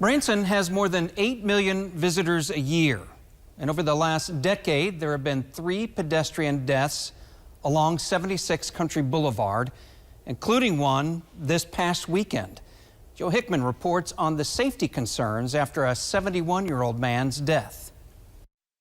Branson has more than 8 million visitors a year. And over the last decade, there have been 3 pedestrian deaths along 76 Country Boulevard, including one this past weekend. Joe Hickman reports on the safety concerns after a 71-year-old man's death.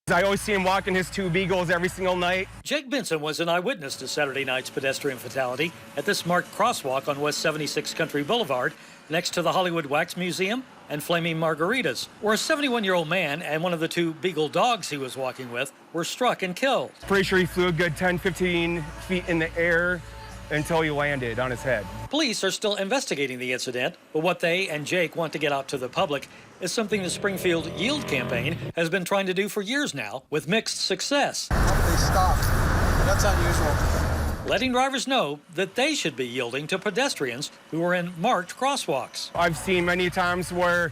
I always see him walking his 2 beagles every single night. Jake Benson was an eyewitness to Saturday night's pedestrian fatality at this marked crosswalk on West 76 Country Boulevard, next to the Hollywood Wax Museum and Flaming Margaritas, where a 71-year-old man and one of the 2 beagle dogs he was walking with were struck and killed. Pretty sure he flew a good 10, 15 feet in the air until he landed on his head. Police are still investigating the incident, but what they and Jake want to get out to the public is something the Springfield Yield campaign has been trying to do for years now, with mixed success. They stopped. That's unusual. Letting drivers know that they should be yielding to pedestrians who are in marked crosswalks. I've seen many times where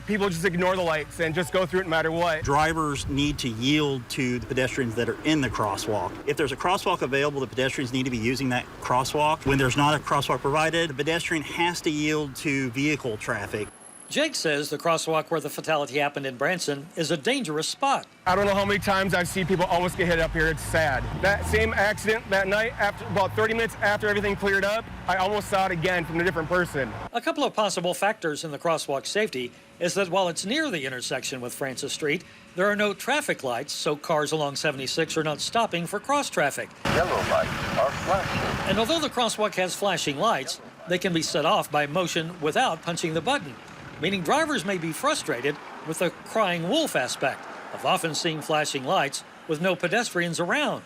people just ignore the lights and just go through it no matter what. Drivers need to yield to the pedestrians that are in the crosswalk. If there's a crosswalk available, the pedestrians need to be using that crosswalk. When there's not a crosswalk provided, the pedestrian has to yield to vehicle traffic. Jake says the crosswalk where the fatality happened in Branson is a dangerous spot. I don't know how many times I've seen people almost get hit up here. It's sad. That same accident that night, after about 30 minutes after everything cleared up, I almost saw it again from a different person. A couple of possible factors in the crosswalk safety is that while it's near the intersection with Francis Street, there are no traffic lights, so cars along 76 are not stopping for cross traffic. Yellow lights are flashing. And although the crosswalk has flashing lights, they can be set off by motion without punching the button, meaning drivers may be frustrated with the crying wolf aspect of often seeing flashing lights with no pedestrians around.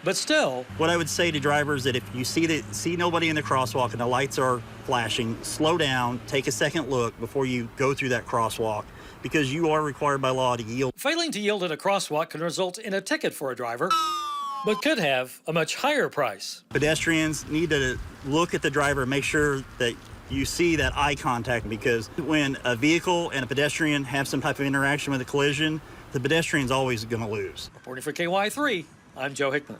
But still, what I would say to drivers that if you see nobody in the crosswalk and the lights are flashing, slow down, take a second look before you go through that crosswalk, because you are required by law to yield. Failing to yield at a crosswalk can result in a ticket for a driver, but could have a much higher price. Pedestrians need to look at the driver and make sure that you see that eye contact, because when a vehicle and a pedestrian have some type of interaction with a collision, the pedestrian's always going to lose. Reporting for KY3, I'm Joe Hickman.